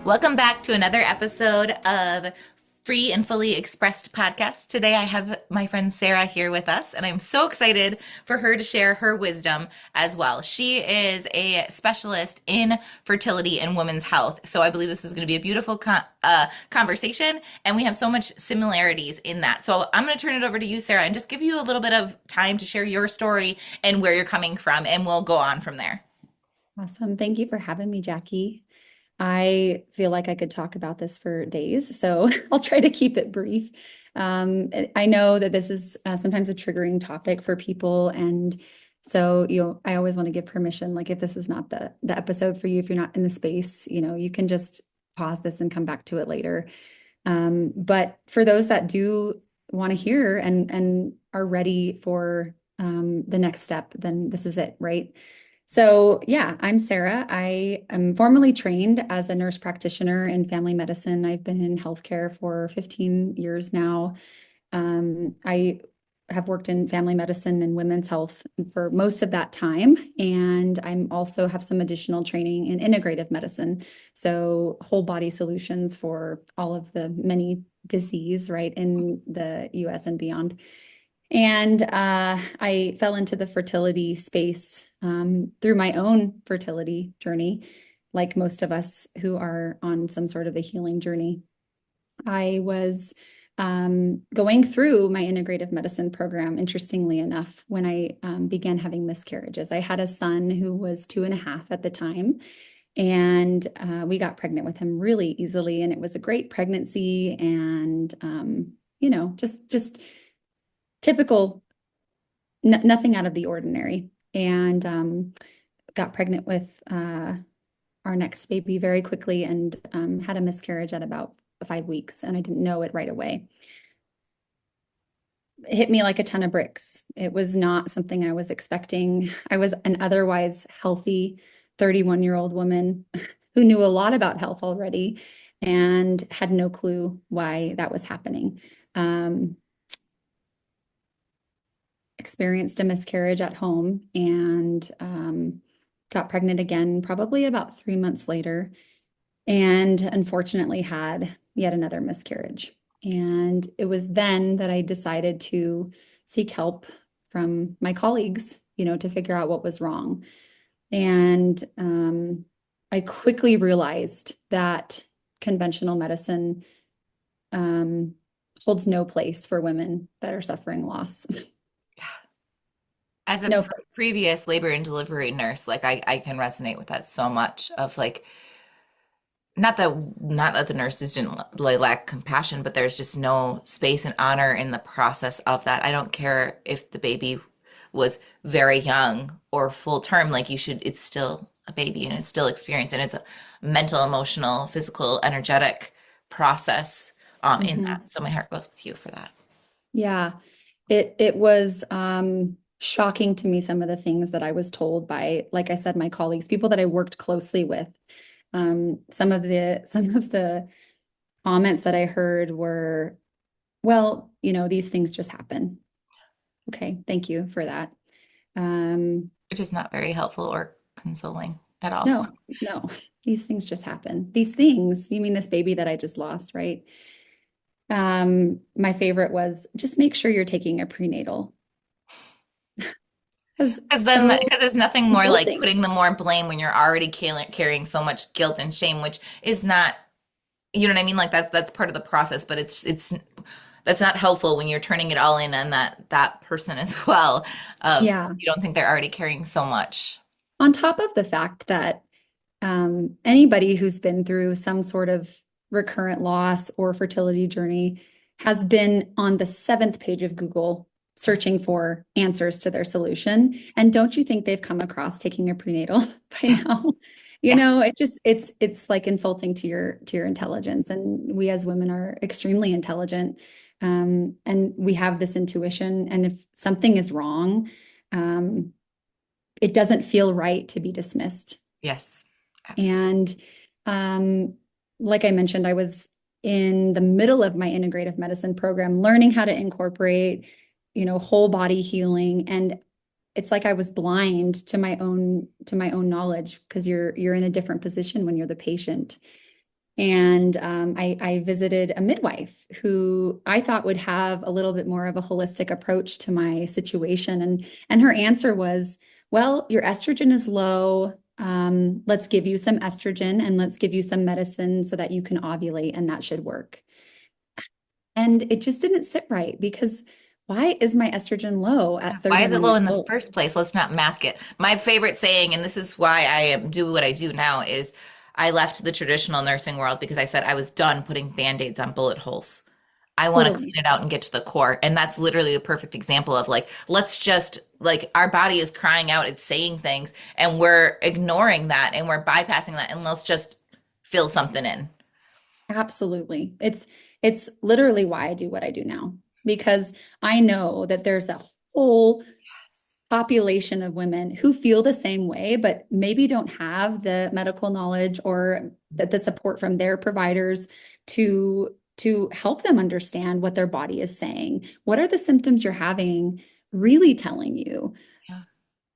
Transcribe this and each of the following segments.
Welcome back to another episode of Free and Fully Expressed podcast. Today I have my friend Sara here with us, and I'm so excited for her to share her wisdom as well. She is a specialist in fertility and women's health, so I believe this is going to be a beautiful conversation, and we have so much similarities in that. So I'm going to turn it over to you, Sara, and just give you a little bit of time to share your story and where you're coming from, and we'll go on from there. Awesome. Thank you for having me, Jackie. I feel like I could talk about this for days, so I'll try to keep it brief. I know that this is sometimes a triggering topic for people, and so I always want to give permission. Like if this is not the episode for you, if you're not in the space, you can just pause this and come back to it later. But for those that do want to hear and are ready for the next step, then this is it, right? So, yeah, I'm Sara. I am formally trained as a nurse practitioner in family medicine. I've been in healthcare for 15 years now. I have worked in family medicine and women's health for most of that time. And I'm also have some additional training in integrative medicine. So, whole body solutions for all of the many disease, right, in the US and beyond. And I fell into the fertility space through my own fertility journey, like most of us who are on some sort of a healing journey. I was going through my integrative medicine program, interestingly enough, when I began having miscarriages. I had a son who was 2.5 at the time, and we got pregnant with him really easily. And it was a great pregnancy and, just typical, nothing out of the ordinary. And got pregnant with our next baby very quickly and had a miscarriage at about 5 weeks. And I didn't know it right away. It hit me like a ton of bricks. It was not something I was expecting. I was an otherwise healthy 31-year-old woman who knew a lot about health already and had no clue why that was happening. Experienced a miscarriage at home and got pregnant again probably about 3 months later, and unfortunately had yet another miscarriage. And it was then that I decided to seek help from my colleagues, to figure out what was wrong. And I quickly realized that conventional medicine holds no place for women that are suffering loss. As a No. previous labor and delivery nurse, like I can resonate with that so much of like not that the nurses didn't like lack compassion, but there's just no space and honor in the process of that. I don't care if the baby was very young or full term, like it's still a baby and it's still experience and it's a mental, emotional, physical, energetic process in Mhm. that. So my heart goes with you for that. Yeah, it was shocking to me some of the things that I was told by, like I said, my colleagues, people that I worked closely with. Some of the comments that I heard were, well, these things just happen. Okay, thank you for that. Um, Which is not very helpful or consoling at all. no, no, these things just happen. These things, you mean this baby that I just lost, right? My favorite was just make sure you're taking a prenatal. Because Because there's nothing more like insulting. putting the more blame when you're already carrying so much guilt and shame, which is not, you know what I mean? Like that's part of the process, but it's that's not helpful when you're turning it all in on that person as well. Of Yeah. you don't think they're already carrying so much. On top of the fact that anybody who's been through some sort of recurrent loss or fertility journey has been on the seventh page of Google searching for answers to their solution. And don't you think they've come across taking a prenatal by Yeah, now? yeah, It's like insulting to your intelligence. And we as women are extremely intelligent. And we have this intuition. And if something is wrong, um, it doesn't feel right to be dismissed. yes, absolutely. And um, like I mentioned, I was in the middle of my integrative medicine program, learning how to incorporate, whole body healing. And it's like I was blind to my own knowledge because you're in a different position when you're the patient. And I visited a midwife who I thought would have a little bit more of a holistic approach to my situation. And her answer was, well, your estrogen is low. Let's give you some estrogen and let's give you some medicine so that you can ovulate, and that should work. And it just didn't sit right because why is my estrogen low at Why is it 31 low years in the old? first place? Let's not mask it. My favorite saying, and this is why I do what I do now, is I left the traditional nursing world because I said I was done putting band-aids on bullet holes. I want to Totally. clean it out and get to the core. And that's literally a perfect example of like, let's just like our body is crying out, it's saying things, and we're ignoring that and we're bypassing that, and let's just fill something in. Absolutely. It's literally why I do what I do now, because I know that there's a whole population of women who feel the same way, but maybe don't have the medical knowledge or the support from their providers to help them understand what their body is saying. What are the symptoms you're having really telling you? Yeah.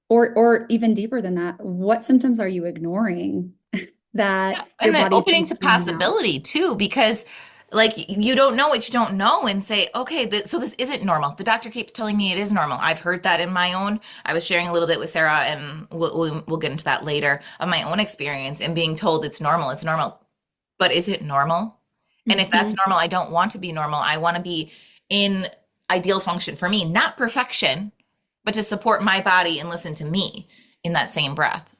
Or even deeper than that, what symptoms are you ignoring Yeah. that your And then body's been opening to screaming out? possibility too, because like you don't know what you don't know and say, okay, so this isn't normal. The doctor keeps telling me it is normal. I've heard that in my own, I was sharing a little bit with Sarah and we'll get into that later of my own experience and being told it's normal. It's normal. But is it normal? And if that's Mhm. normal, I don't want to be normal. I want to be in ideal function for me, not perfection, but to support my body and listen to me in that same breath.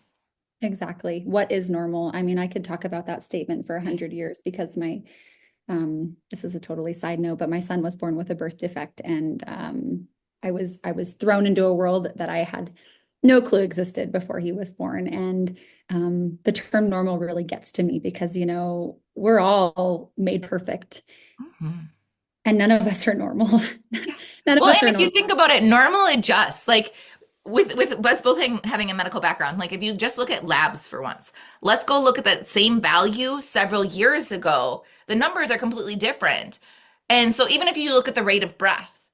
Exactly. What is normal? I mean, I could talk about that statement for 100 years because this is a totally side note, but my son was born with a birth defect, and I was thrown into a world that I had no clue existed before he was born. And the term normal really gets to me because, we're all made perfect, Mhm. and none of us are normal. None of Well, us and are if you normal. think about it, normal adjusts. Like with us both having a medical background, like if you just look at labs for once, let's go look at that same value several years ago. The numbers are completely different. And so even if you look at the rate of breath,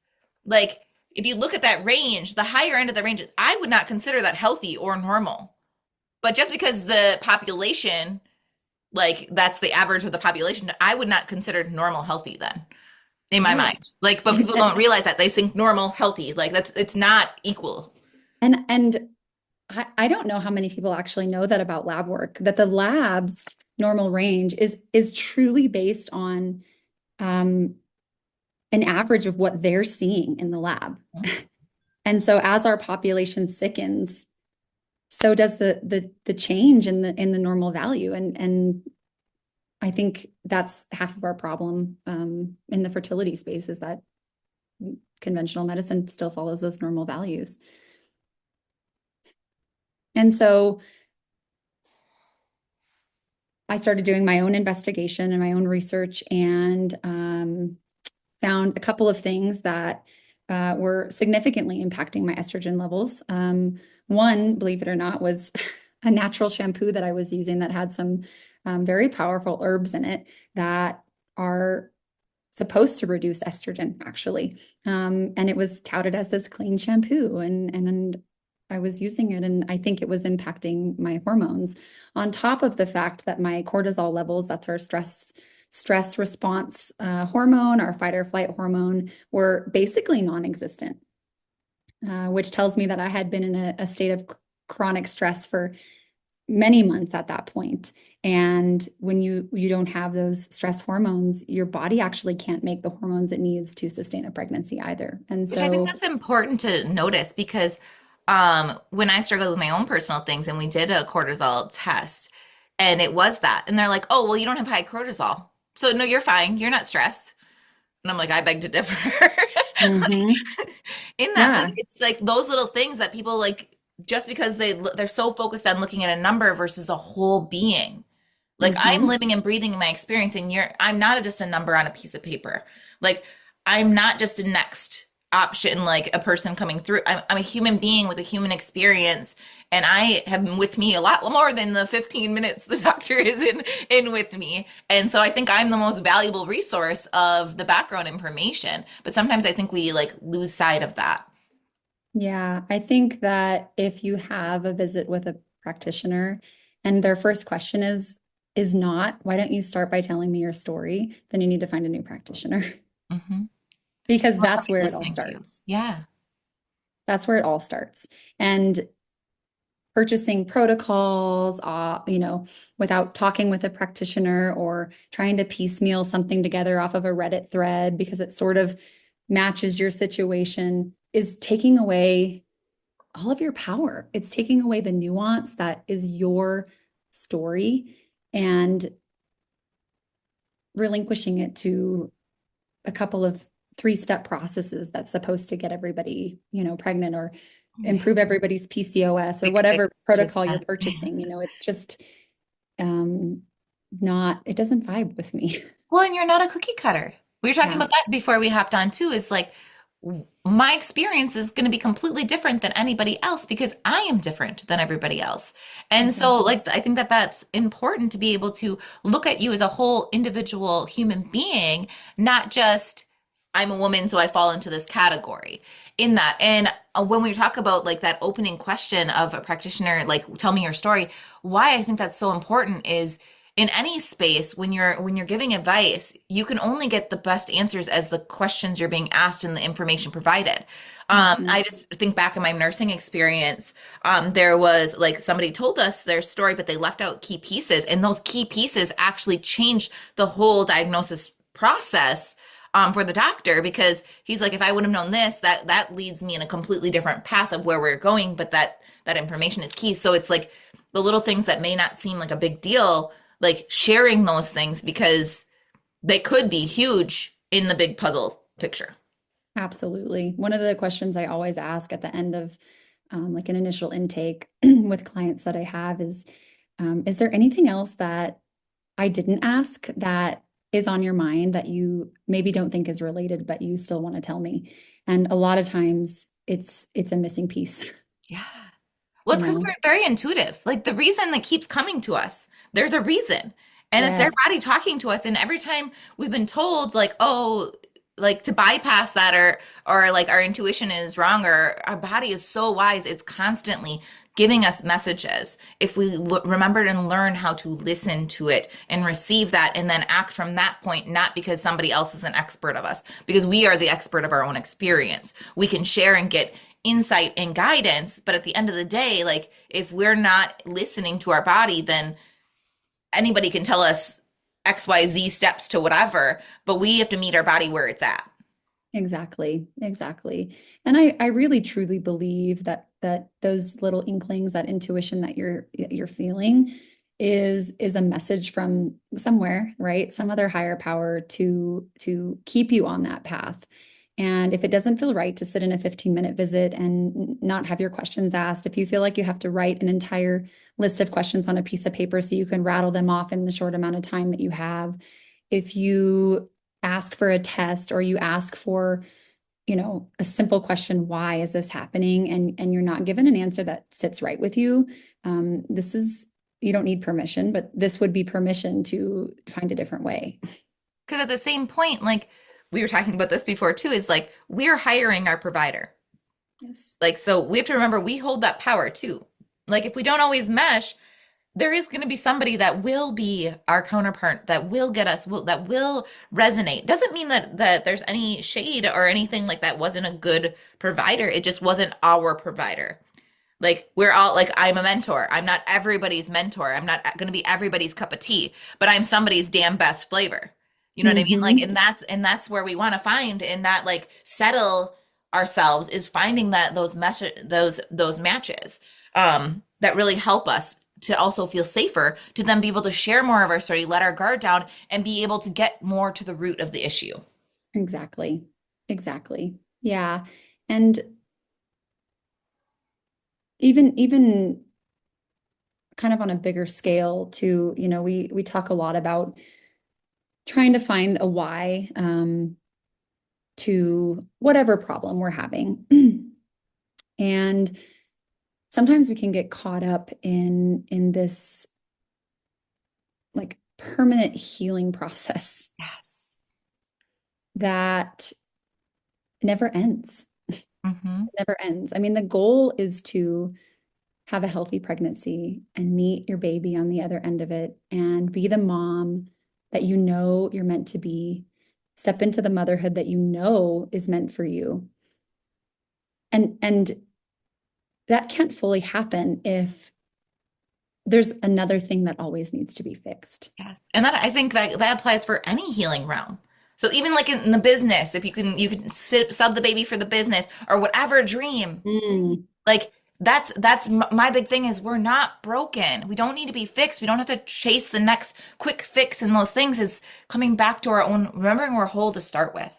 like if you look at that range, the higher end of the range, I would not consider that healthy or normal. But just because the population, like that's the average of the population, I would not consider normal healthy then in my Yes. mind. Like, but people don't realize that they think normal, healthy. Like that's it's not equal. And I don't know how many people actually know that about lab work, that the lab's normal range is truly based on um, an average of what they're seeing in the lab. And so as our population sickens, so does the change in the normal value. And I think that's half of our problem in the fertility space is that conventional medicine still follows those normal values. And so I started doing my own investigation and my own research, and found a couple of things that were significantly impacting my estrogen levels. One, believe it or not, was a natural shampoo that I was using that had some very powerful herbs in it that are supposed to reduce estrogen, actually. And it was touted as this clean shampoo, and I was using it, and I think it was impacting my hormones. On top of the fact that my cortisol levels, that's our stress response hormone, our fight or flight hormone, were basically non-existent, which tells me that I had been in a state of chronic stress for many months at that point. And when you don't have those stress hormones, your body actually can't make the hormones it needs to sustain a pregnancy either. And Which I think so, that's important to notice because when I struggled with my own personal things and we did a cortisol test and it was that, and they're like, oh, well, you don't have high cortisol. So no, you're fine. You're not stressed. And I'm like, I beg to differ. mhm, Like, in that, but yeah. it's like those little things that people like just because they're so focused on looking at a number versus a whole being. Like I'm Mhm. living and breathing my experience, and I'm not just a number on a piece of paper. Like I'm not just a next option, like a person coming through. I'm a human being with a human experience, and I have with me a lot more than the 15 minutes the doctor is in with me. And so I think I'm the most valuable resource of the background information. But sometimes I think we like lose sight of that. Yeah, I think that if you have a visit with a practitioner and their first question is, is not, why don't you start by telling me your story? Then you need to find a new practitioner Mm-hmm. because Want that's somebody where it all listening to you. starts. Yeah. That's where it all starts. And purchasing protocols, without talking with a practitioner or trying to piecemeal something together off of a Reddit thread because it sort of matches your situation is taking away all of your power. It's taking away the nuance that is your story and relinquishing it to a couple of three-step processes that's supposed to get everybody, pregnant or improve everybody's PCOS or Quick fix, whatever just protocol you're that. purchasing. It's just um it doesn't vibe with me. Well, and you're not a cookie cutter. We were talking Yeah, about that before we hopped on too, is like my experience is going to be completely different than anybody else because I am different than everybody else. And so, exactly. like, I think that that's important to be able to look at you as a whole individual human being, not just I'm a woman, so I fall into this category in that. And when we talk about like that opening question of a practitioner, like, tell me your story, why I think that's so important is in any space when you're giving advice, you can only get the best answers as the questions you're being asked and the information provided. Mhm. I just think back in my nursing experience, there was like somebody told us their story, but they left out key pieces, and those key pieces actually changed the whole diagnosis process for the doctor because he's like, if I would have known this, that leads me in a completely different path of where we're going, but that information is key. So it's like the little things that may not seem like a big deal, like sharing those things because they could be huge in the big puzzle picture. Absolutely. One of the questions I always ask at the end of like an initial intake with clients that I have is there anything else that I didn't ask that is on your mind that you maybe don't think is related, but you still want to tell me? And a lot of times it's a missing piece, Yeah. Well, you it's because know? we're very intuitive. Like the reason that keeps coming to us, there's a reason. And it's their Yes, body talking to us. And every time we've been told, like, oh, like to bypass that or like our intuition is wrong or our body is so wise, it's constantly giving us messages. If we remember and learn how to listen to it and receive that and then act from that point, not because somebody else is an expert of us, because we are the expert of our own experience. We can share and get insight and guidance, but at the end of the day, like if we're not listening to our body, then anybody can tell us XYZ steps to whatever, but we have to meet our body where it's at. exactly, exactly. And I really truly believe that those little inklings, that intuition that you're feeling is a message from somewhere, right? Some other higher power to keep you on that path. And if it doesn't feel right to sit in a 15-minute visit and not have your questions asked, if you feel like you have to write an entire list of questions on a piece of paper so you can rattle them off in the short amount of time that you have, if you ask for a test or you ask for, a simple question, why is this happening? And you're not given an answer that sits right with you. This is, you don't need permission, but this would be permission to find a different way. Because at the same point, like we were talking about this before too, is like we're hiring our provider. Yes. Like, so we have to remember we hold that power too. Like, if we don't always mesh, there is going to be somebody that will be our counterpart that will get us that will resonate. Doesn't mean that there's any shade or anything like that wasn't a good provider. It just wasn't our provider. Like we're all like I'm a mentor. I'm not everybody's mentor. I'm not going to be everybody's cup of tea, but I'm somebody's damn best flavor. You know what I mean? Like Hmm. and that's where we want to find and that like settle ourselves is finding that those matches that really help us to also feel safer to then be able to share more of our story, let our guard down and be able to get more to the root of the issue. Exactly. Exactly. Yeah. And even kind of on a bigger scale too, we talk a lot about trying to find a why to whatever problem we're having. And sometimes we can get caught up in this like permanent healing process Yes. that never ends. Mm-hmm. Never ends. I mean, the goal is to have a healthy pregnancy and meet your baby on the other end of it and be the mom that you know you're meant to be, step into the motherhood that you know is meant for you. And that can't fully happen if there's another thing that always needs to be fixed. Yes. And that I think that applies for any healing realm. So even like in the business, if you can sub the baby for the business or whatever dream, Mm. like my big thing is we're not broken. We don't need to be fixed. We don't have to chase the next quick fix, and those things is coming back to our own, remembering we're whole to start with.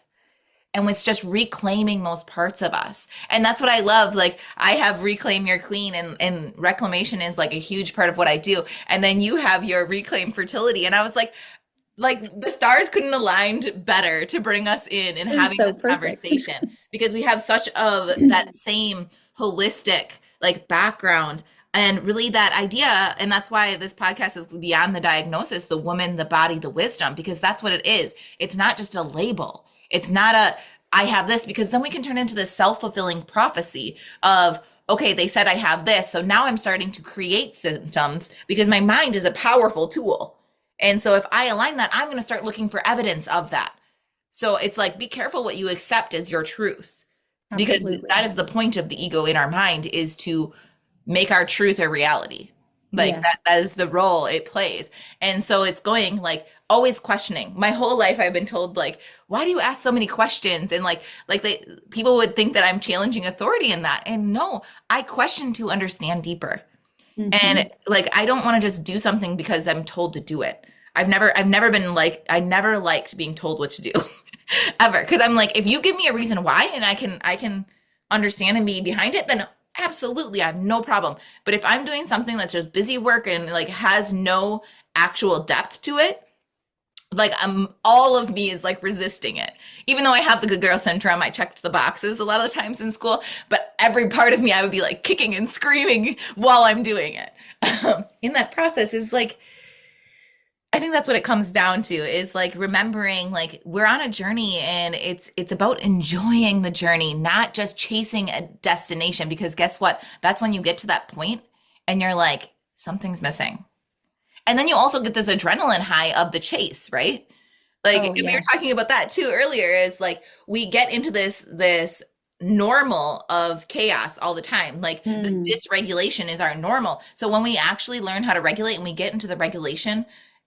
And it's just reclaiming those parts of us. And that's what I love. Like I have Reclaim Your Queen, and reclamation is like a huge part of what I do. And then you have your Reclaim Fertility. And I was like the stars couldn't aligned better to bring us in and It was having so this perfect. conversation because we have such of that same holistic like background and really that idea. And that's why this podcast is beyond the diagnosis, the woman, the body, the wisdom, because that's what it is. It's not just a label. It's not a, I have this, because then we can turn into this self-fulfilling prophecy of, okay, they said I have this. So now I'm starting to create symptoms because my mind is a powerful tool. And so if I align that, I'm going to start looking for evidence of that. So it's like, be careful what you accept as your truth, because that Absolutely. is the point of the ego in our mind, is to make our truth a reality. Like Yes. that is the role it plays. And so it's going like always questioning. My whole life I've been told like, why do you ask so many questions? And like they people would think that I'm challenging authority in that. And no, I question to understand deeper. And Hmm. like I don't want to just do something because I'm told to do it. I never liked being told what to do ever. Because I'm like, if you give me a reason why and I can understand and be behind it, then absolutely I have no problem. But if I'm doing something that's just busy work and like has no actual depth to it, like all of me is like resisting it. Even though I have the good girl syndrome, I checked the boxes a lot of times in school, but every part of me I would be like kicking and screaming while I'm doing it. In that process is like, I think that's what it comes down to, is like remembering like we're on a journey, and it's about enjoying the journey, not just chasing a destination, because guess what? That's when you get to that point and you're like, something's missing. And then you also get this adrenaline high of the chase, right? Like Oh, we were yes. talking about that too earlier, is like we get into this normal of chaos all the time. Like this Mm. dysregulation is our normal. So when we actually learn how to regulate and we get into the regulation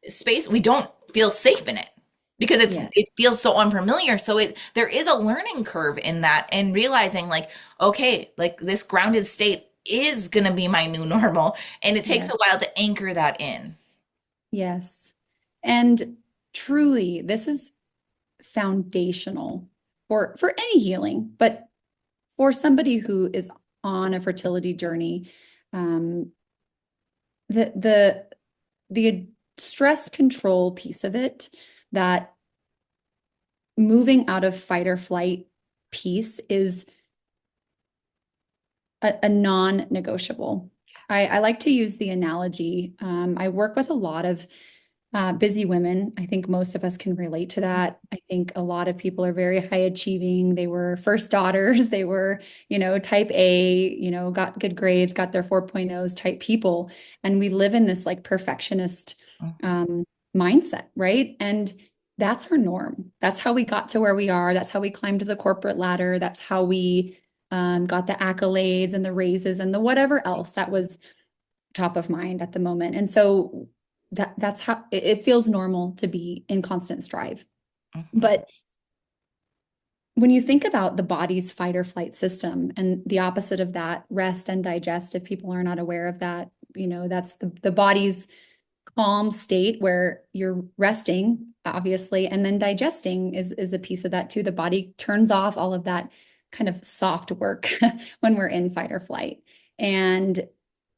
space, we don't feel safe in it because Yes. it feels so unfamiliar. So there is a learning curve in that, and realizing like, okay, like this grounded state is going to be my new normal, and it takes Yes. a while to anchor that in. Yes. And truly, this is foundational for any healing, but for somebody who is on a fertility journey, um, the the stress control piece of it, that moving out of fight or flight piece is a non-negotiable. I like to use the analogy. I work with a lot of busy women. I think most of us can relate to that. I think a lot of people are very high achieving. They were first daughters. They were, type A, got good grades, got their 4.0s type people. And we live in this like perfectionist um, mindset, right? And that's our norm. That's how we got to where we are. That's how we climbed the corporate ladder. That's how we got the accolades and the raises and the whatever else that was top of mind at the moment. And so that's how it feels normal to be in constant strive. Mhm. But when you think about the body's fight or flight system and the opposite of that, rest and digest, if people are not aware of that, that's the body's calm state where you're resting, obviously, and then digesting is a piece of that too. The body turns off all of that kind of soft work when we're in fight or flight. And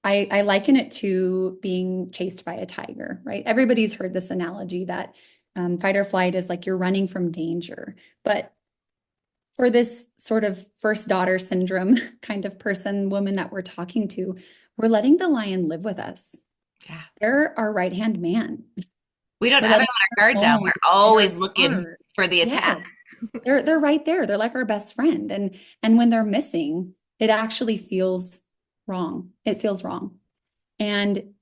I liken it to being chased by a tiger, right? Everybody's heard this analogy that fight or flight is like you're running from danger. But for this sort of first daughter syndrome kind of person, woman that we're talking to, we're letting the lion live with us. Yeah. They're our right-hand man. We don't We're ever letting let our guard our down. We're home and our always looking heart. for the Yes, attack. they're right there. They're like our best friend. And when they're missing, it actually feels wrong. It feels wrong. And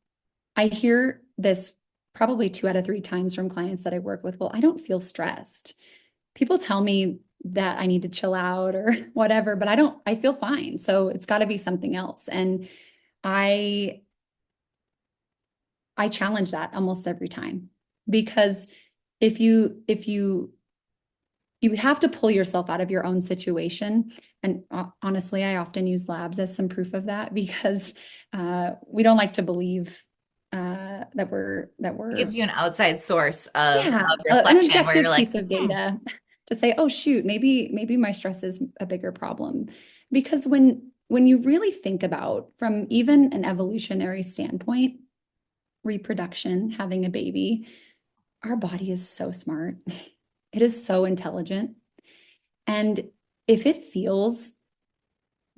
I hear this probably 2 out of 3 times from clients that I work with. Well, I don't feel stressed. People tell me that I need to chill out or whatever, but I feel fine. So it's got to be something else. And I I challenge that almost every time because if you have to pull yourself out of your own situation. And honestly, I often use labs as some proof of that because we don't like to believe that It we're gives you an outside source yeah, of an reflection where you're objective like, piece of hmm. data to say, oh shoot, maybe my stress is a bigger problem. Because when you really think about from even an evolutionary standpoint, reproduction, having a baby, our body is so smart. It is so intelligent. And if it feels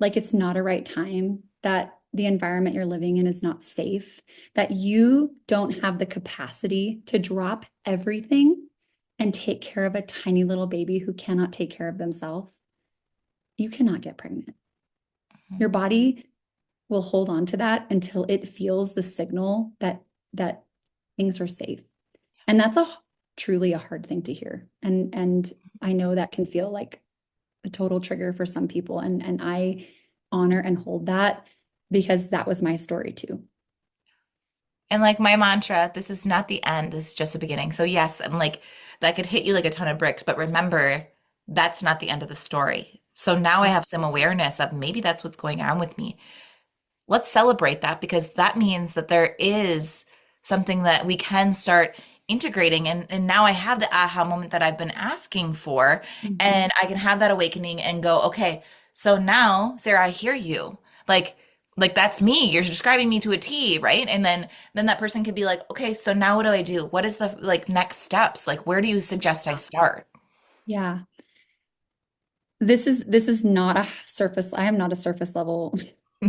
like it's not a right time, that the environment you're living in is not safe, that you don't have the capacity to drop everything and take care of a tiny little baby who cannot take care of themselves, you cannot get pregnant. Your body will hold on to that until it feels the signal that things are safe. And that's truly a hard thing to hear. And I know that can feel like a total trigger for some people. And I honor and hold that because that was my story too. And like my mantra, this is not the end, this is just a beginning. So yes, I'm like that could hit you like a ton of bricks, but remember, that's not the end of the story. So now I have some awareness of maybe that's what's going on with me. Let's celebrate that because that means that there is something that we can start integrating. And now I have the aha moment that I've been asking for, Mhm. and I can have that awakening and go, okay, so now, Sarah, I hear you. Like, like that's me. You're describing me to a T, right? And then that person could be like, okay, so now what do I do? What is the like next steps? Like, where do you suggest I start? Yeah. This is not a surface. I am not a surface level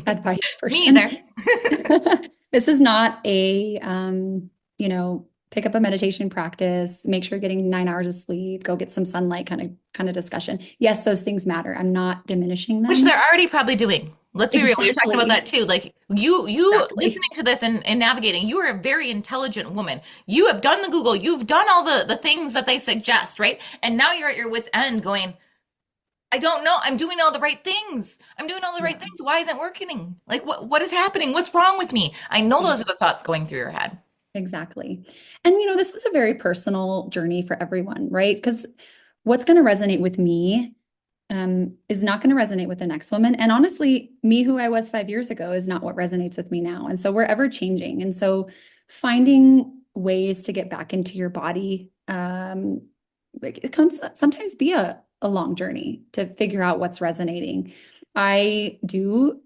advice Me person. either. This is not a pick up a meditation practice, make sure you're getting 9 hours of sleep, go get some sunlight kind of discussion. Yes, those things matter. I'm not diminishing Which them. they're already probably doing. Let's be real. We were talking about that Exactly. too. Like you Exactly. listening to this and navigating, you are a very intelligent woman. You have done the Google, you've done all the things that they suggest, right? And now you're at your wit's end going, I don't know. I'm doing all the right things. I'm doing all the Yeah. right things. Why isn't it working? Like what is happening? What's wrong with me? I know those are the thoughts going through your head. Exactly. And this is a very personal journey for everyone, right? Because what's going to resonate with me is not going to resonate with the next woman. And honestly, me who I was 5 years ago is not what resonates with me now. And so we're ever changing. And so finding ways to get back into your body, it comes sometimes be a long journey to figure out what's resonating. I do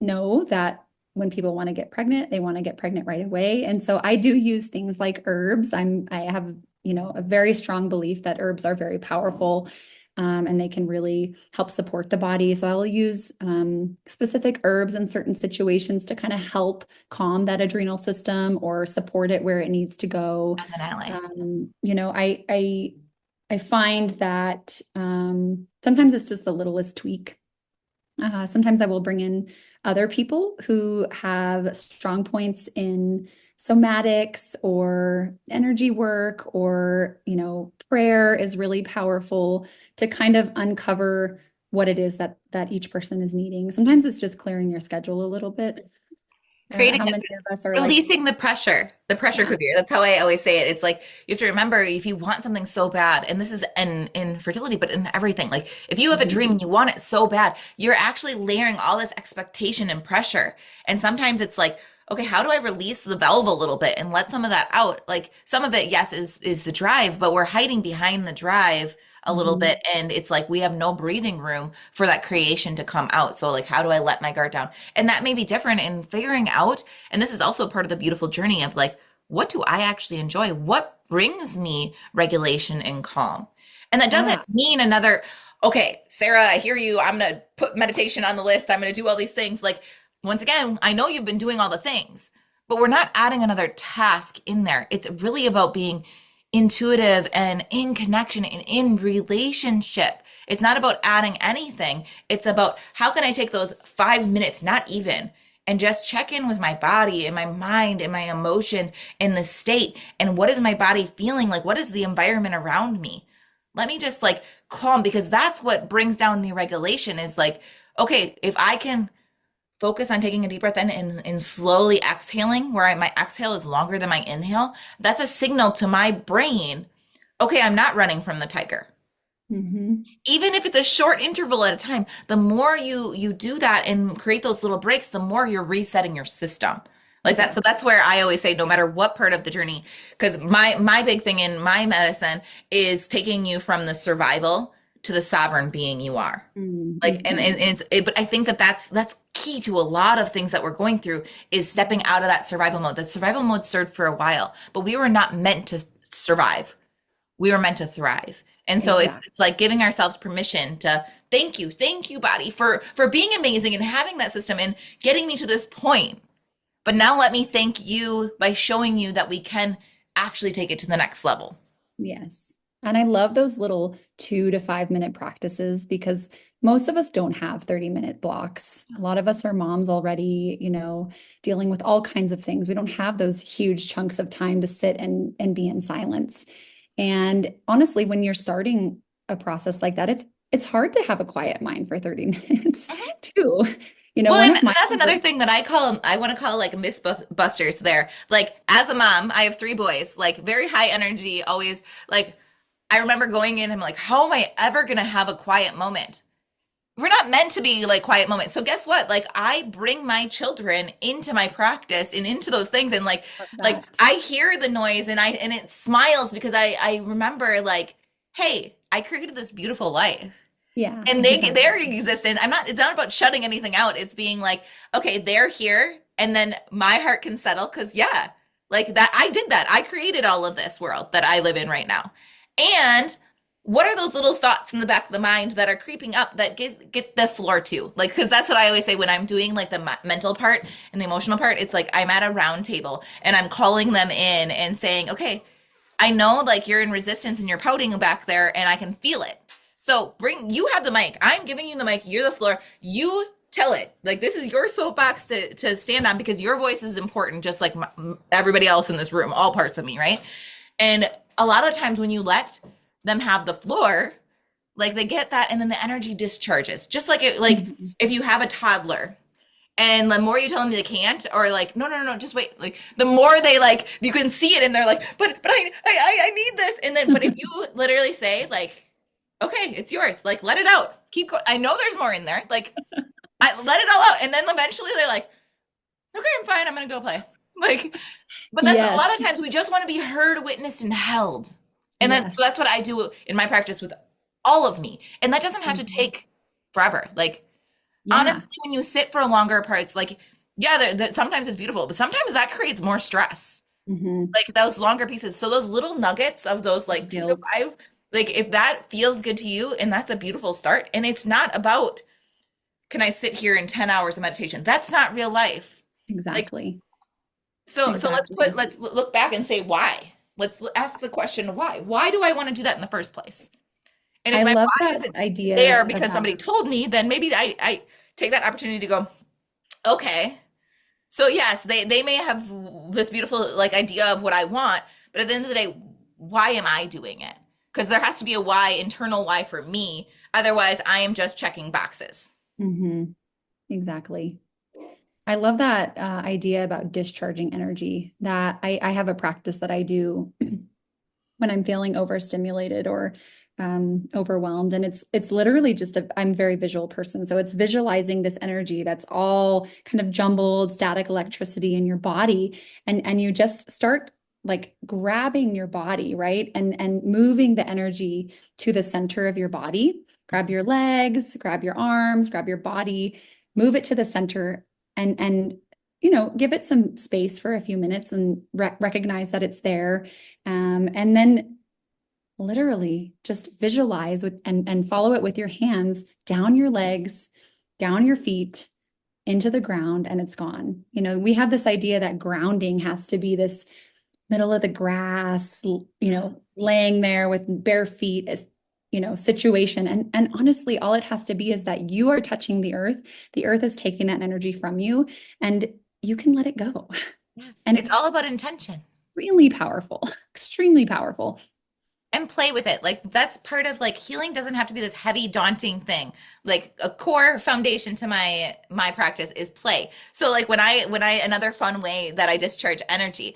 know that when people want to get pregnant, they want to get pregnant right away. And so I do use things like herbs. I have, a very strong belief that herbs are very powerful, and they can really help support the body. So I'll use specific herbs in certain situations to kind of help calm that adrenal system or support it where it needs to go. As an ally. I find that sometimes it's just the littlest tweak. Sometimes I will bring in other people who have strong points in somatics or energy work or, prayer is really powerful to kind of uncover what it is that each person is needing. Sometimes it's just clearing your schedule a little bit. Creating How a many of us are like, releasing the pressure yeah. cooker. That's how I always say it. It's like you have to remember if you want something so bad, and this is in fertility, but in everything. Like if you have a dream and you want it so bad, you're actually layering all this expectation and pressure. And sometimes it's like, okay, how do I release the valve a little bit and let some of that out? Like some of it, yes, is the drive, but we're hiding behind the drive a little Mhm. bit, and it's like we have no breathing room for that creation to come out. So like how do I let my guard down? And that may be different in figuring out, and this is also part of the beautiful journey of like, what do I actually enjoy? What brings me regulation and calm? And that doesn't Yeah. mean another, okay, Sarah, I hear you. I'm going to put meditation on the list. I'm going to do all these things. Like, once again, I know you've been doing all the things, but we're not adding another task in there. It's really about being intuitive and in connection and in relationship. It's not about adding anything. It's about how can I take those 5 minutes, not even, and just check in with my body and my mind and my emotions and the state and what is my body feeling like? What is the environment around me? Let me just like calm, because that's what brings down the regulation is like, okay, if I can focus on taking a deep breath in and slowly exhaling, where my exhale is longer than my inhale, that's a signal to my brain, okay, I'm not running from the tiger. Mm-hmm. Even if it's a short interval at a time, the more you do that and create those little breaks, the more you're resetting your system. Like that. So Exactly. that's where I always say, no matter what part of the journey, because my big thing in my medicine is taking you from the survival to the sovereign being you are. Like, and Mm-hmm. but I think that that's key to a lot of things that we're going through is stepping out of that survival mode. That survival mode served for a while, but we were not meant to survive. We were meant to thrive. And so Exactly. it's like giving ourselves permission to thank you, body, for being amazing and having that system and getting me to this point. But now let me thank you by showing you that we can actually take it to the next level. Yes. And I love those little 2 to 5 minute practices because most of us don't have 30-minute blocks. A lot of us are moms already, dealing with all kinds of things. We don't have those huge chunks of time to sit and be in silence. And honestly, when you're starting a process like that, it's hard to have a quiet mind for 30 minutes too. Well, One and of my that's another favorite, thing that I want to call like busters there. Like as a mom, I have three boys, like very high energy, always like I remember going in, I'm like, how am I ever gonna have a quiet moment? We're not meant to be like quiet moments. So guess what? Like I bring my children into my practice and into those things and love like that. I hear the noise and it smiles because I remember like, hey, I created this beautiful life. Yeah, And they're exactly. existent. It's not about shutting anything out. It's being like, okay, they're here and then my heart can settle because yeah, like that I did that. I created all of this world that I live in right now. And what are those little thoughts in the back of the mind that are creeping up that get the floor too? Like because that's what I always say when I'm doing like the mental part and the emotional part. It's like I'm at a round table and I'm calling them in and saying, okay, I know like you're in resistance and you're pouting back there and I can feel it. So you have the mic. I'm giving you the mic. You're the floor. You tell it. Like this is your soapbox to stand on because your voice is important, just like everybody else in this room, all parts of me, right? And a lot of times when you let them have the floor, like they get that and then the energy discharges. Just like like Mhm. if you have a toddler and the more you tell them they can't, or like, no, just wait. Like the more they like, you can see it, and they're like, but I need this. And then, but if you literally say like, okay, it's yours. Like, let it out. Keep going. I know there's more in there. Like, I let it all out, and then eventually they're like, okay, I'm fine. I'm gonna go play. Like, but that's a lot of Yes. times we just want to be heard, witnessed, and held, and Yes. that's what I do in my practice with all of me, and that doesn't have to Mhm. take forever. Like Yeah. honestly, when you sit for longer parts, like, yeah, sometimes it's beautiful, but sometimes that creates more stress. Hmm. Like those longer pieces. So those little nuggets of those like two to Guilt. five, like if that feels good to you and that's a beautiful start, and it's not about, can I sit here in 10 hours of meditation? That's not real life. Like, Exactly. so Exactly. let's look back and say why. Let's ask the question why. Why do I want to do that in the first place? And if I my love why that isn't there idea because about, somebody told me, then maybe I take that opportunity to go, okay. So yes, they may have this beautiful like idea of what I want, but at the end of the day, why am I doing it? Because there has to be a why, internal why for me. Otherwise, I am just checking boxes. hmm exactly. I love that idea about discharging energy. That I have a practice that I do when I'm feeling overstimulated or overwhelmed. And it's literally just I'm a very visual person. So it's visualizing this energy that's all kind of jumbled static electricity in your body. And you just start like grabbing your body, right? And moving the energy to the center of your body. Grab your legs, grab your arms, grab your body, move it to the center and give it some space for a few minutes and recognize that it's there, and then literally just visualize with and follow it with your hands down your legs, down your feet, into the ground, and it's gone. We have this idea that grounding has to be this middle of the grass, laying there with bare feet. situation. And honestly, all it has to be is that you are touching the earth. The earth is taking that energy from you, and you can let it go. Yeah. And It's it's all about intention. extremely powerful, extremely powerful. And play with it. Like that's part of like healing doesn't have to be this heavy, daunting thing. Like a core foundation to my practice is play. So like when I another fun way that I discharge energy.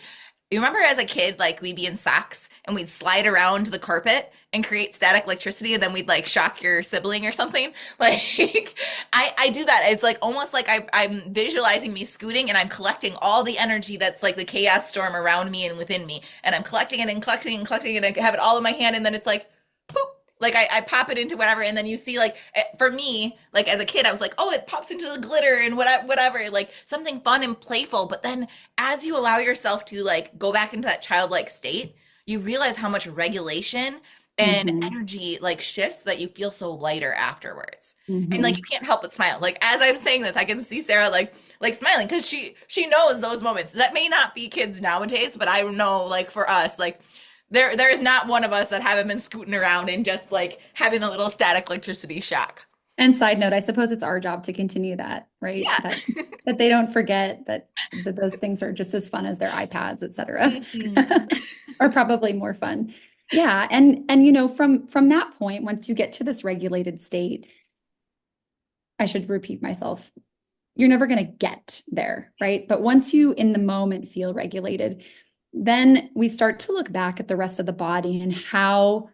You remember as a kid, like we'd be in socks and we'd slide around the carpet and create static electricity, and then we'd like shock your sibling or something. Like I do that. It's like almost like I'm visualizing me scooting and I'm collecting all the energy that's like the chaos storm around me and within me. And I'm collecting it and collecting and collecting it and I have it all in my hand, and then it's like poop. Like I pop it into whatever, and then you see like for me, like as a kid, I was like, oh, it pops into the glitter and whatever, like something fun and playful. But then as you allow yourself to like go back into that childlike state, you realize how much regulation and Hmm. energy like shifts that you feel so lighter afterwards. And like you Hmm. can't help but smile. Like as I'm saying this, I can see Sarah like smiling because she knows those moments. That may not be kids nowadays, but I know like for us, like there is not one of us that haven't been scooting around and just like having a little static electricity shock. And side note, I suppose it's our job to continue that, right? Yeah. That they don't forget that those things are just as fun as their iPads, et cetera, Mhm. or probably more fun. Yeah, and from that point, once you get to this regulated state, I should repeat myself. You're never going to get there, right? But once you in the moment feel regulated, then we start to look back at the rest of the body and how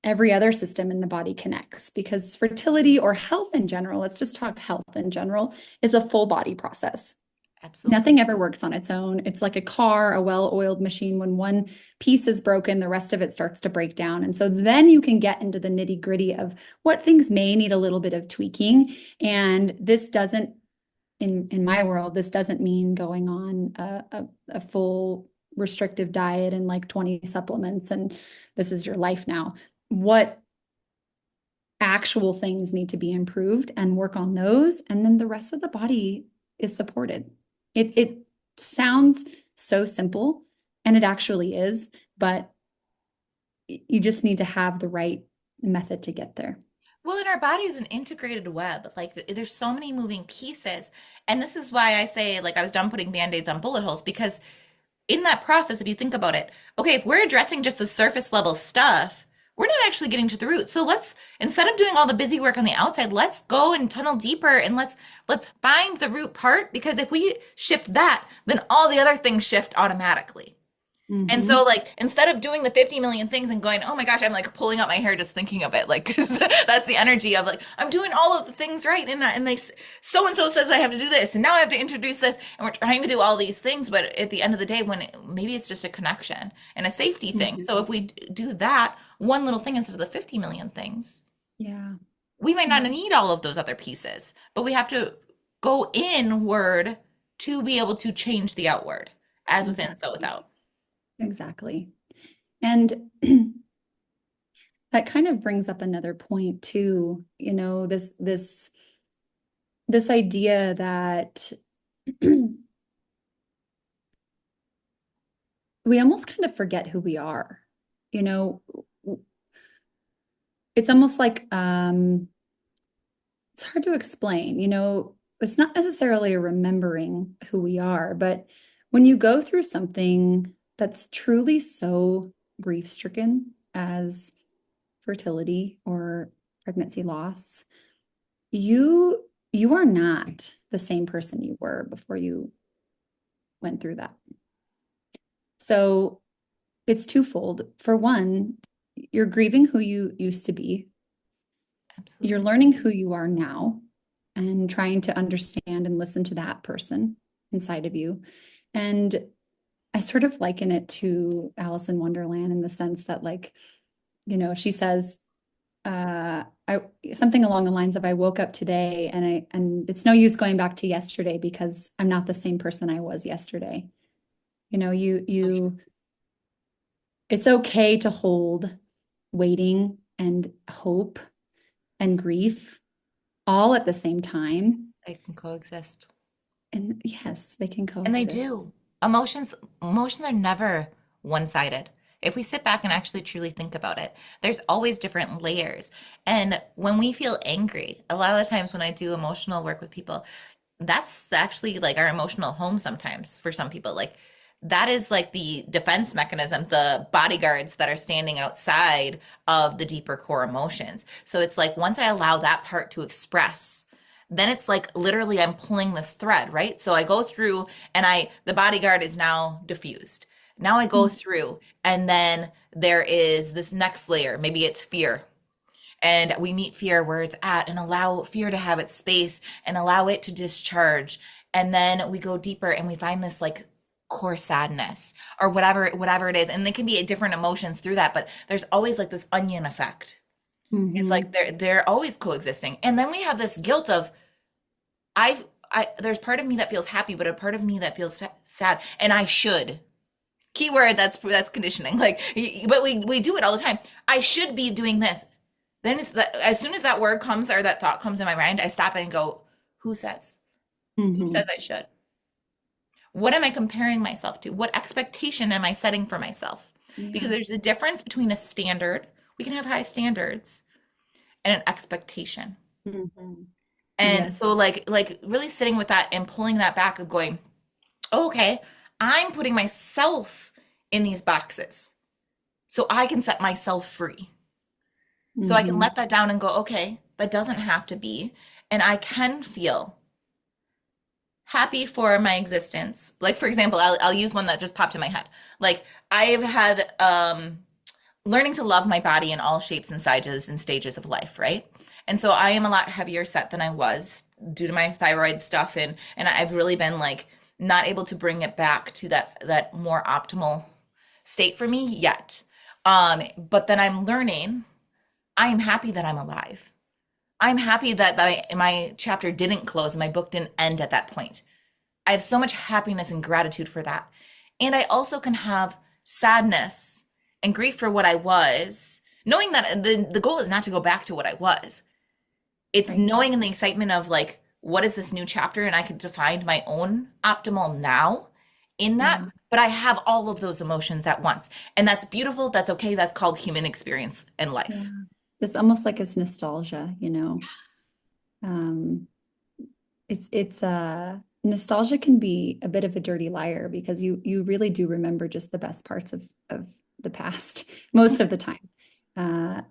every other system in the body connects, because fertility or health in general, let's just talk health in general, is a full body process. Absolutely. Nothing ever works on its own. It's like a car, a well-oiled machine. When one piece is broken, the rest of it starts to break down. And so then you can get into the nitty-gritty of what things may need a little bit of tweaking. And this doesn't, in my world, this doesn't mean going on a full restrictive diet and like 20 supplements and this is your life now. What actual things need to be improved and work on those, and then the rest of the body is supported. It sounds so simple, and it actually is, but you just need to have the right method to get there. Well, in our body is an integrated web. Like there's so many moving pieces. And this is why I say like I was done putting band-aids on bullet holes because in that process, if you think about it, okay, if we're addressing just the surface level stuff, we're not actually getting to the root. So let's instead of doing all the busy work on the outside, let's go and tunnel deeper and let's find the root part because if we shift that, then all the other things shift automatically. And so, Mm-hmm. like, instead of doing the 50 million things and going, oh my gosh, I'm like pulling out my hair just thinking of it. Like, 'cause that's the energy of like, I'm doing all of the things right. And they, so and so says I have to do this. And now I have to introduce this. And we're trying to do all these things. But at the end of the day, maybe it's just a connection and a safety thing. So Mm-hmm. if we do that one little thing instead of the 50 million things, Yeah. we might not Yeah. need all of those other pieces. But we have to go inward to be able to change the outward as within, so Exactly. without. Exactly. And that kind of brings up another point too, this idea that we almost kind of forget who we are. You know, it's almost like it's hard to explain, it's not necessarily a remembering who we are, but when you go through something that's truly so grief-stricken as fertility or pregnancy loss, you you are not the same person you were before you went through that. So it's twofold. For one, you're grieving who you used to be. You're Absolutely. learning who you are now and trying to understand and listen to that person inside of you. And I sort of liken it to Alice in Wonderland in the sense that, like, she says, I something along the lines of I woke up today and it's no use going back to yesterday because I'm not the same person I was yesterday. You it's okay to hold waiting and hope and grief all at the same time. They can coexist. And yes, they can And they coexist. do. Emotions are never one-sided. If we sit back and actually truly think about it, there's always different layers. And when we feel angry, a lot of the times when I do emotional work with people, that's actually like our emotional home sometimes for some people. Like that is like the defense mechanism, the bodyguards that are standing outside of the deeper core emotions. So it's like once I allow that part to express, then it's like literally I'm pulling this thread, right? So I go through and the bodyguard is now diffused. Now I go through and then there is this next layer. Maybe it's fear, and we meet fear where it's at and allow fear to have its space and allow it to discharge. And then we go deeper and we find this like core sadness or whatever it is. And there can be different emotions through that, but there's always like this onion effect. It's Mm-hmm. like they're always coexisting. And then we have this guilt of there's part of me that feels happy, but a part of me that feels sad. And I should. Keyword, that's conditioning. Like, but we do it all the time. I should be doing this. Then it's that as soon as that word comes or that thought comes in my mind, I stop it and go, who says? Who Mm-hmm. says I should? What am I comparing myself to? What expectation am I setting for myself? Because Yeah. there's a difference between a standard, we can have high standards, and an expectation. Mm-hmm. And Yes. so like really sitting with that and pulling that back of going, oh, okay, I'm putting myself in these boxes so I can set myself free. So I can Mm-hmm. let that down and go, okay, that doesn't have to be. And I can feel happy for my existence. Like, for example, I'll use one that just popped in my head. Like, I've had learning to love my body in all shapes and sizes and stages of life, right? And so I am a lot heavier set than I was due to my thyroid stuff. And I've really been like not able to bring it back to that more optimal state for me yet. But then I'm learning I am happy that I'm alive. I'm happy that my chapter didn't close, my book didn't end at that point. I have so much happiness and gratitude for that. And I also can have sadness and grief for what I was, knowing that the goal is not to go back to what I was. It's Right. knowing in the excitement of like, what is this new chapter? And I can define my own optimal now in that. Yeah. But I have all of those emotions at once. And that's beautiful. That's okay. That's called human experience in Yeah. life. It's almost like it's nostalgia, you know. Um, it's nostalgia can be a bit of a dirty liar because you really do remember just the best parts of the past most of the time. And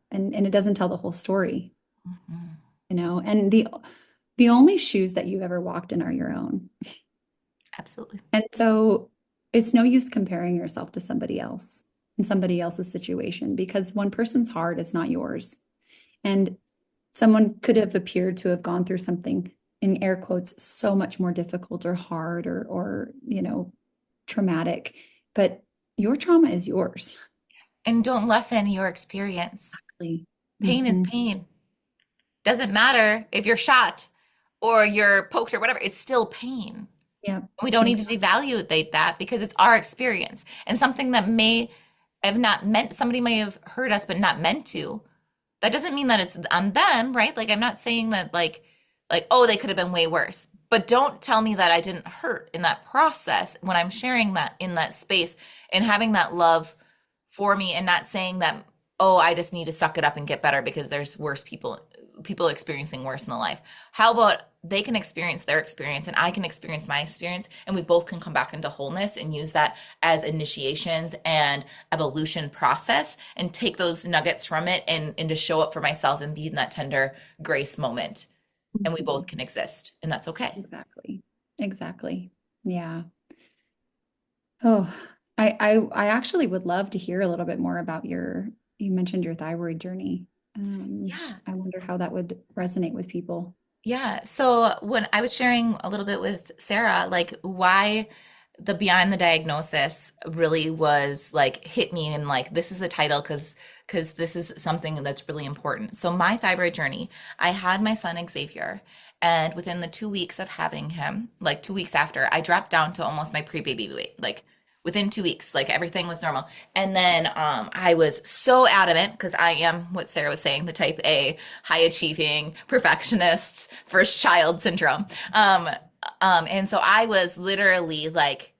it doesn't tell the whole story, Mhm. you know. And the only shoes that you've ever walked in are your own. Absolutely. And so it's no use comparing yourself to somebody else in somebody else's situation because one person's heart is not yours. And someone could have appeared to have gone through something in air quotes so much more difficult or hard or you know traumatic, but your trauma is yours. And don't lessen your experience. Pain is Mm-hmm. pain. Doesn't matter if you're shot or you're poked or whatever, it's still pain. Yeah, We don't need to exactly. devaluate that because it's our experience and something that may have not meant, somebody may have hurt us but not meant to. That doesn't mean that it's on them, right? Like I'm not saying that like oh they could have been way worse. But don't tell me that I didn't hurt in that process when I'm sharing that in that space and having that love for me and not saying that oh I just need to suck it up and get better because there's worse people experiencing worse in the life. How about they can experience their experience and I can experience my experience and we both can come back into wholeness and use that as initiations and evolution process and take those nuggets from it and to show up for myself and be in that tender grace moment and we both Mhm. can exist and that's okay. Exactly. Exactly. Yeah. Oh, I actually would love to hear a little bit more about you mentioned your thyroid journey. Yeah. I wonder how that would resonate with people. Yeah. So when I was sharing a little bit with Sarah, like why the Beyond the Diagnosis really was like hit me and like this is the title because this is something that's really important. So my thyroid journey, I had my son Xavier, and within the 2 weeks of having him, like 2 weeks after, I dropped down to almost my pre-baby weight. Like within 2 weeks, like everything was normal. And then I was so adamant because I am what Sarah was saying, the type A, high achieving, perfectionist, first child syndrome. And so I was literally like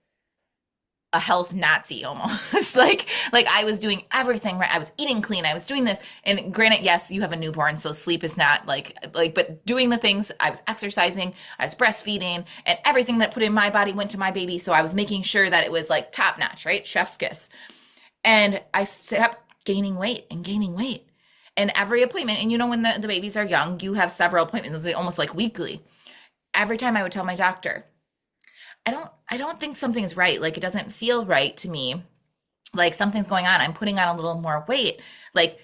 a health Nazi almost. Like I was doing everything right. I was eating clean. I was doing this. And granted, yes, you have a newborn, so sleep is not but doing the things, I was exercising, I was breastfeeding, and everything that put in my body went to my baby. So I was making sure that it was like top notch, right? Chef's kiss. And I kept gaining weight and gaining weight. And every appointment, and when the babies are young, you have several appointments, almost like weekly. Every time I would tell my doctor, I don't think something's right. Like it doesn't feel right to me. Like something's going on. I'm putting on a little more weight. Like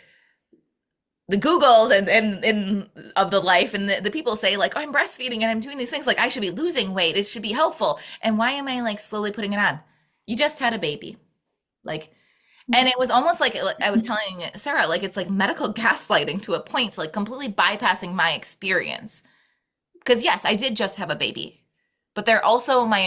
the Googles and of the life and the people say like, oh, I'm breastfeeding and I'm doing these things. Like I should be losing weight. It should be helpful. And why am I like slowly putting it on? You just had a baby. Like, and it was almost like I was telling Sarah, like it's like medical gaslighting to a point, like completely bypassing my experience. Because yes, I did just have a baby. But there also my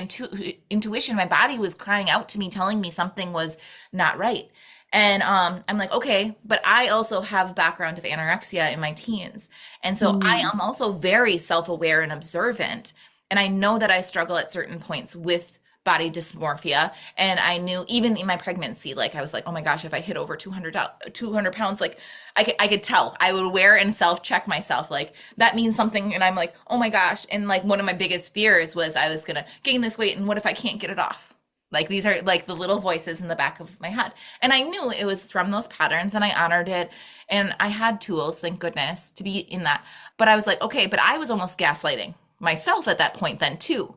intuition, my body was crying out to me, telling me something was not right. And I'm like, okay, but I also have background of anorexia in my teens. And so I Mm. am also very self-aware and observant. And I know that I struggle at certain points with body dysmorphia. And I knew even in my pregnancy, like I was like, oh my gosh, if I hit over 200 pounds, like I could tell. I would aware and self-check myself. Like that means something. And I'm like, oh my gosh. And like one of my biggest fears was I was gonna gain this weight. And what if I can't get it off? Like these are like the little voices in the back of my head. And I knew it was from those patterns and I honored it. And I had tools, thank goodness, to be in that. But I was like, okay, but I was almost gaslighting myself at that point then too.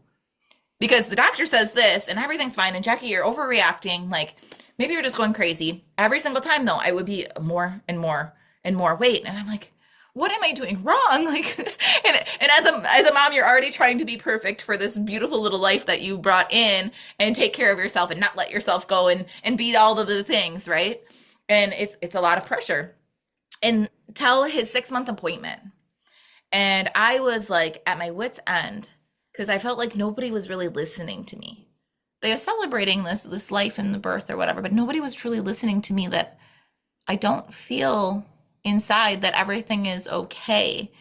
Because the doctor says this and everything's fine. And Jackie, you're overreacting. Like maybe you're just going crazy. Every single time though, I would be more and more and more weight. And I'm like, what am I doing wrong? Like, and as a mom, you're already trying to be perfect for this beautiful little life that you brought in and take care of yourself and not let yourself go and be all of the things, right? And it's a lot of pressure. And tell his 6 month appointment. And I was like at my wit's end because I felt like nobody was really listening to me. They are celebrating this life and the birth or whatever, but nobody was truly listening to me that I don't feel inside that everything is okay.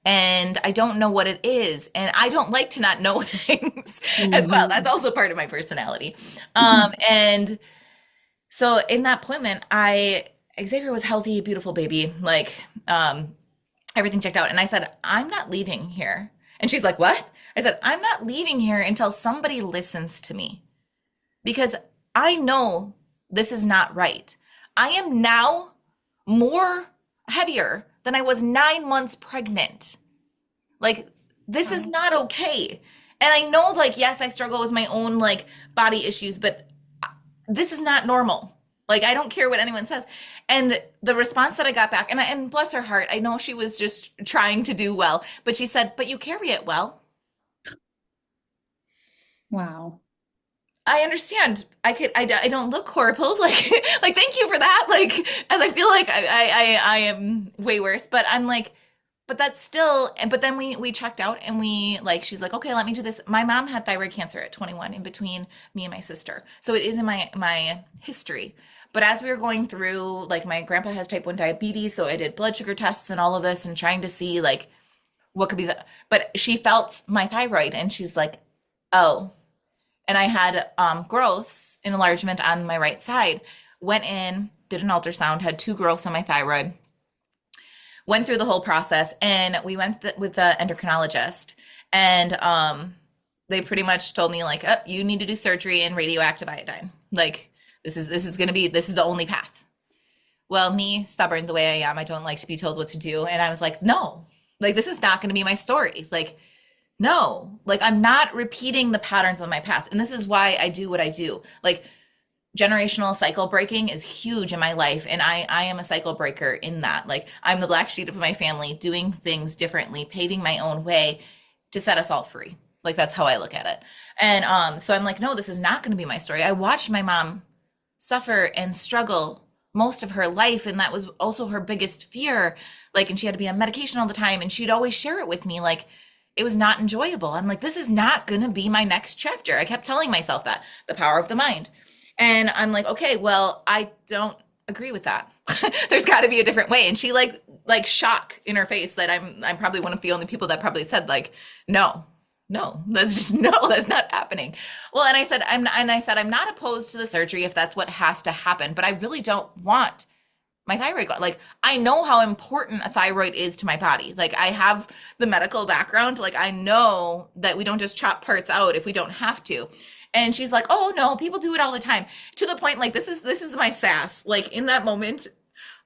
And I don't know what it is. And I don't like to not know things as well. That's Mhm. also part of my personality. And so in that appointment, Xavier was healthy, beautiful baby, like everything checked out. And I said, I'm not leaving here. And she's like, what? I said, I'm not leaving here until somebody listens to me because I know this is not right. I am now more heavier than I was 9 months pregnant. Like, this is Wow. not okay. And I know, like, yes, I struggle with my own, like, body issues, but this is not normal. Like, I don't care what anyone says. And the response that I got back, and bless her heart, I know she was just trying to do well, but she said, but you carry it well. Wow. I understand. I don't look horrible. Like, like, thank you for that. Like, as I feel like I am way worse, but I'm like, but that's still, but then we checked out and she's like, okay, let me do this. My mom had thyroid cancer at 21 in between me and my sister. So it is in my history. But as we were going through, like my grandpa has type 1 diabetes, so I did blood sugar tests and all of this and trying to see like what could be but she felt my thyroid and she's like, oh, and I had growths, enlargement on my right side. Went in, did an ultrasound, had two growths on my thyroid. Went through the whole process, and we went with the endocrinologist, and they pretty much told me like, oh, you need to do surgery and radioactive iodine. Like this is the only path. Well, me, stubborn the way I am, I don't like to be told what to do, and I was like, no, like this is not going to be my story. Like no, like I'm not repeating the patterns of my past. And this is why I do what I do. Like generational cycle breaking is huge in my life. And I am a cycle breaker in that. Like I'm the black sheep of my family, doing things differently, paving my own way to set us all free. Like that's how I look at it. And so I'm like, no, this is not going to be my story. I watched my mom suffer and struggle most of her life. And that was also her biggest fear. Like, and she had to be on medication all the time. And she'd always share it with me. Like, it was not enjoyable. I'm like, this is not going to be my next chapter. I kept telling myself that the power of the mind. And I'm like, okay, well, I don't agree with that. There's got to be a different way. And she like shock in her face that I'm probably one of the only people that probably said like, no, no, that's just no, that's not happening. Well, and I said I'm not opposed to the surgery if that's what has to happen, but I really don't want my thyroid gone. Like, I know how important a thyroid is to my body. Like, I have the medical background. Like, I know that we don't just chop parts out if we don't have to. And she's like, "Oh no, people do it all the time." To the point, like, this is my sass. Like, in that moment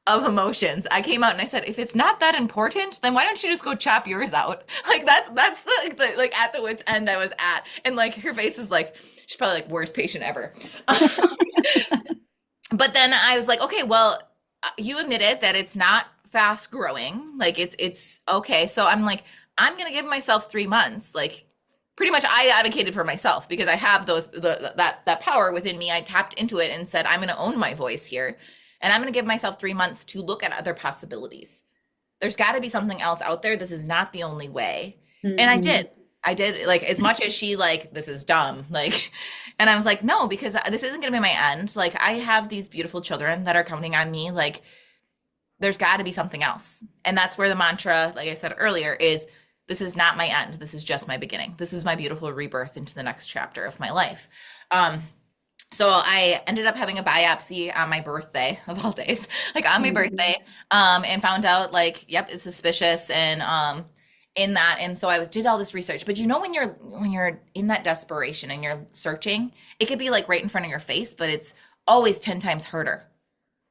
of emotions, I came out and I said, "If it's not that important, then why don't you just go chop yours out?" Like, that's the like, at the wit's end I was at. And like, her face is like, she's probably like worst patient ever. But then I was like, okay, well, you admitted that it's not fast growing. Like, it's okay. So I'm like, I'm gonna give myself 3 months. Like, pretty much I advocated for myself because I have that power within me. I tapped into it and said, I'm gonna own my voice here. And I'm gonna give myself 3 months to look at other possibilities. There's gotta be something else out there. This is not the only way. And I Mhm. did. I did, like, as much as she like, this is dumb, like, and I was like, no, because this isn't gonna be my end. Like, I have these beautiful children that are counting on me. Like, there's got to be something else. And that's where the mantra, like I said earlier, is this is not my end. This is just my beginning. This is my beautiful rebirth into the next chapter of my life. Um, so I ended up having a biopsy on my birthday of all days, like on my Mhm. birthday, and found out like, yep, it's suspicious. And in that, and so I did all this research. But you know, when you're in that desperation and you're searching, it could be like right in front of your face, but it's always 10 times harder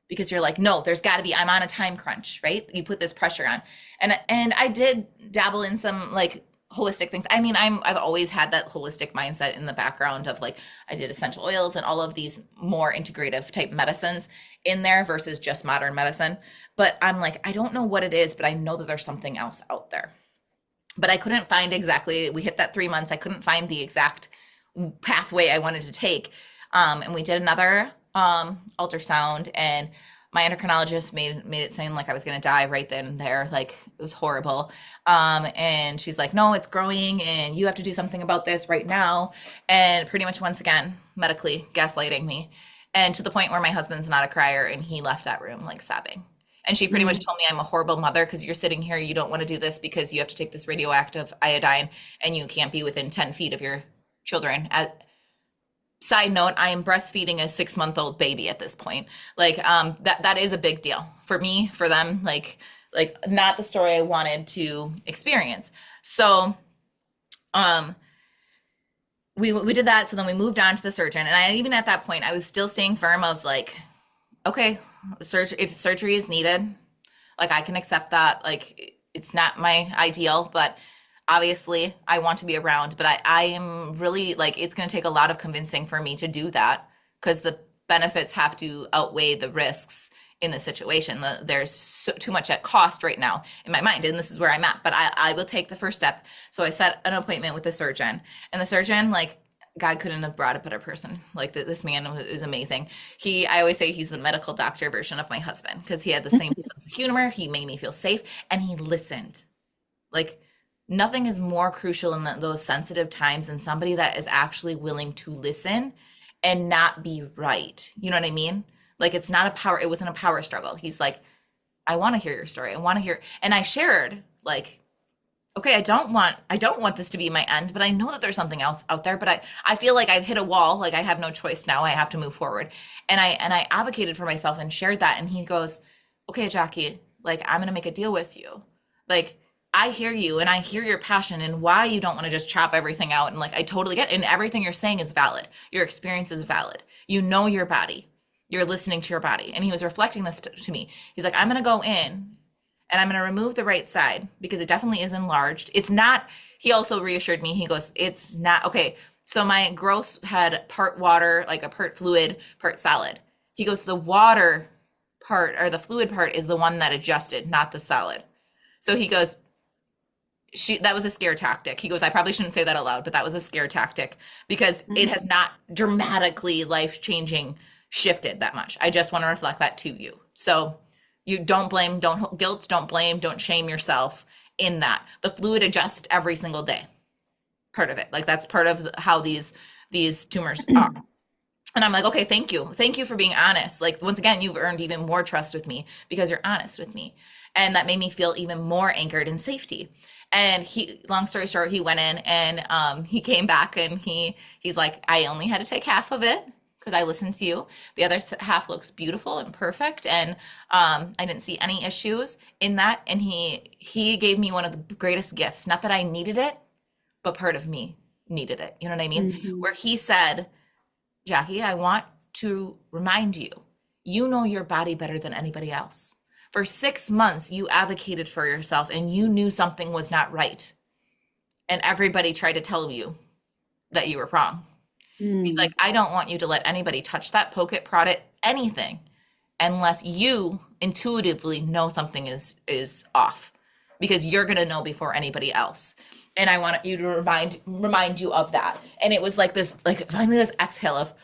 because you're like, no, there's got to be, I'm on a time crunch, right? You put this pressure on. And I did dabble in some like holistic things. I mean, I've always had that holistic mindset in the background of like, I did essential oils and all of these more integrative type medicines in there versus just modern medicine. But I'm like, I don't know what it is, but I know that there's something else out there. But I couldn't find exactly, we hit that 3 months. I couldn't find the exact pathway I wanted to take. And we did another ultrasound, and my endocrinologist made it seem like I was gonna die right then and there. Like, it was horrible. And she's like, "No, it's growing, and you have to do something about this right now." And pretty much once again, medically gaslighting me, and to the point where my husband's not a crier, and he left that room like sobbing. And she pretty much Mhm. told me I'm a horrible mother because you're sitting here, you don't want to do this because you have to take this radioactive iodine, and you can't be within 10 feet of your children. Side note, I am breastfeeding a 6-month-old baby at this point. Like, that is a big deal for me, for them, like not the story I wanted to experience. So um we did that. So then we moved on to the surgeon, and I, even at that point, I was still staying firm of like, okay, if surgery is needed, like, I can accept that. Like, it's not my ideal, but obviously I want to be around. But I am really like, it's going to take a lot of convincing for me to do that because the benefits have to outweigh the risks in the situation. There's too much at cost right now in my mind, and this is where I'm at. But I will take the first step. So I set an appointment with the surgeon, and the surgeon, like, God couldn't have brought a better person. Like, this man is amazing. I always say he's the medical doctor version of my husband because he had the same sense of humor. He made me feel safe, and he listened. Like, nothing is more crucial in those sensitive times than somebody that is actually willing to listen and not be right. You know what I mean? Like, it wasn't a power struggle. He's like, I want to hear your story. I want to hear. And I shared, like, okay, I don't want this to be my end, but I know that there's something else out there, but I feel like I've hit a wall, like I have no choice now. I have to move forward. And I advocated for myself and shared that, and he goes, "Okay, Jackie, like, I'm going to make a deal with you. Like, I hear you and I hear your passion and why you don't want to just chop everything out, and like, I totally get it. And everything you're saying is valid. Your experience is valid. You know your body. You're listening to your body." And he was reflecting this to me. He's like, "I'm going to go in and I'm going to remove the right side because it definitely is enlarged. It's not," he also reassured me. He goes, "It's not, okay. So my gross had part water, like a part fluid, part solid." He goes, "The water part or the fluid part is the one that adjusted, not the solid." So he goes, that was a scare tactic. He goes, "I probably shouldn't say that aloud, but that was a scare tactic because it has not dramatically life changing shifted that much. I just want to reflect that to you. So you don't blame, don't guilt, don't blame, don't shame yourself in that. The fluid adjusts every single day. Part of it. Like, that's part of how these tumors are." And I'm like, "Okay, thank you. Thank you for being honest. Like, once again, you've earned even more trust with me because you're honest with me." And that made me feel even more anchored in safety. And long story short, he went in and he came back and he's like, I only had to take half of it because I listened to you. The other half looks beautiful and perfect, and I didn't see any issues in that. And he gave me one of the greatest gifts. Not that I needed it, but part of me needed it. You know what I mean? Mhm. Where he said, Jackie, I want to remind you, you know your body better than anybody else. For 6 months, you advocated for yourself and you knew something was not right. And everybody tried to tell you that you were wrong. He's like, Mm. I don't want you to let anybody touch that, poke it, prod it, anything, unless you intuitively know something is off, because you're gonna know before anybody else. And I want you to remind you of that. And it was like this, like finally this exhale of,